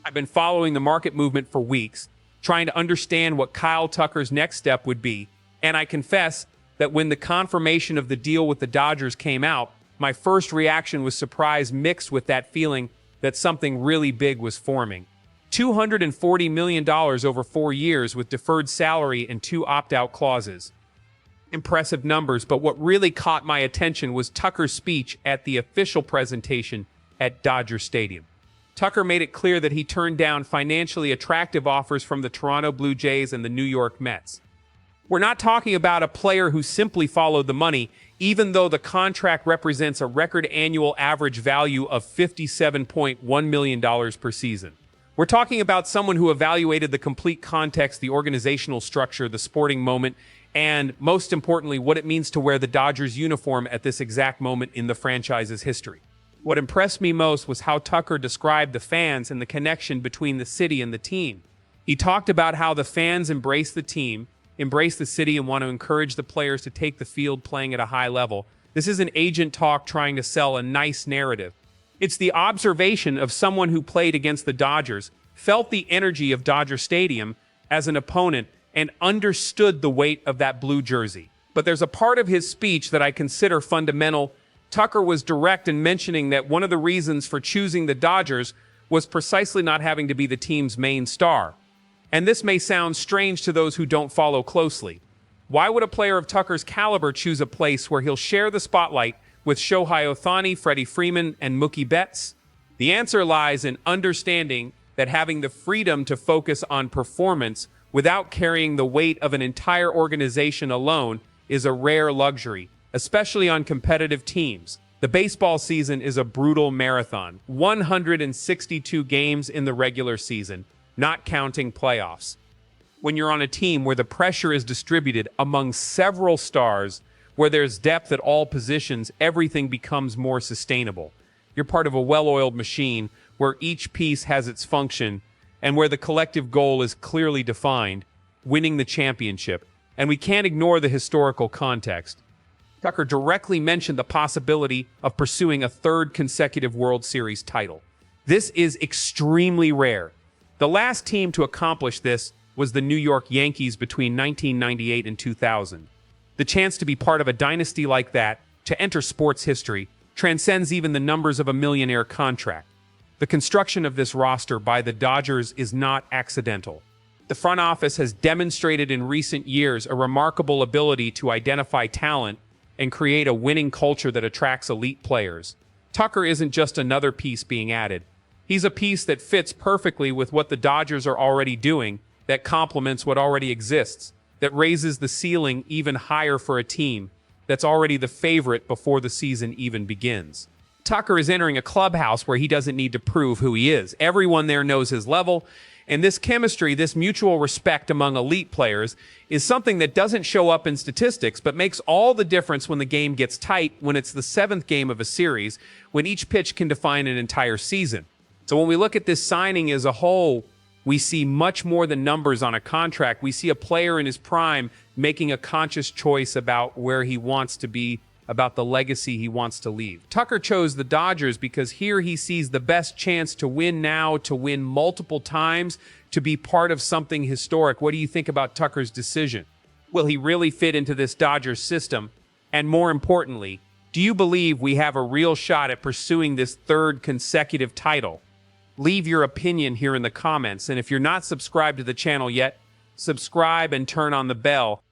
I've been following the market movement for weeks, trying to understand what Kyle Tucker's next step would be, and I confess that when the confirmation of the deal with the Dodgers came out, my first reaction was surprise mixed with that feeling that something really big was forming. $240 million over 4 years with deferred salary and 2 opt-out clauses. Impressive numbers, but what really caught my attention was Tucker's speech at the official presentation at Dodger Stadium. Tucker made it clear that he turned down financially attractive offers from the Toronto Blue Jays and the New York Mets. We're not talking about a player who simply followed the money, even though the contract represents a record annual average value of $57.1 million per season. We're talking about someone who evaluated the complete context, the organizational structure, the sporting moment, and most importantly, what it means to wear the Dodgers uniform at this exact moment in the franchise's history. What impressed me most was how Tucker described the fans and the connection between the city and the team. He talked about how the fans embrace the team, embrace the city, and want to encourage the players to take the field playing at a high level. This isn't agent talk trying to sell a nice narrative. It's the observation of someone who played against the Dodgers, felt the energy of Dodger Stadium as an opponent, and understood the weight of that blue jersey. But there's a part of his speech that I consider fundamental. Tucker was direct in mentioning that one of the reasons for choosing the Dodgers was precisely not having to be the team's main star. And this may sound strange to those who don't follow closely. Why would a player of Tucker's caliber choose a place where he'll share the spotlight with Shohei Ohtani, Freddie Freeman, and Mookie Betts? The answer lies in understanding that having the freedom to focus on performance without carrying the weight of an entire organization alone is a rare luxury, especially on competitive teams. The baseball season is a brutal marathon, 162 games in the regular season, not counting playoffs. When you're on a team where the pressure is distributed among several stars, where there's depth at all positions, everything becomes more sustainable. You're part of a well-oiled machine where each piece has its function and where the collective goal is clearly defined, winning the championship. And we can't ignore the historical context. Tucker directly mentioned the possibility of pursuing a third consecutive World Series title. This is extremely rare. The last team to accomplish this was the New York Yankees between 1998 and 2000. The chance to be part of a dynasty like that, to enter sports history, transcends even the numbers of a millionaire contract. The construction of this roster by the Dodgers is not accidental. The front office has demonstrated in recent years a remarkable ability to identify talent and create a winning culture that attracts elite players. Tucker isn't just another piece being added. He's a piece that fits perfectly with what the Dodgers are already doing, that complements what already exists, that raises the ceiling even higher for a team that's already the favorite before the season even begins. Tucker is entering a clubhouse where he doesn't need to prove who he is. Everyone there knows his level, and this chemistry, this mutual respect among elite players, is something that doesn't show up in statistics, but makes all the difference when the game gets tight, when it's the 7th game of a series, when each pitch can define an entire season. So when we look at this signing as a whole, we see much more than numbers on a contract. We see a player in his prime making a conscious choice about where he wants to be, about the legacy he wants to leave. Tucker chose the Dodgers because here he sees the best chance to win now, to win multiple times, to be part of something historic. What do you think about Tucker's decision? Will he really fit into this Dodgers system? And more importantly, do you believe we have a real shot at pursuing this third consecutive title? Leave your opinion here in the comments, and if you're not subscribed to the channel yet, subscribe and turn on the bell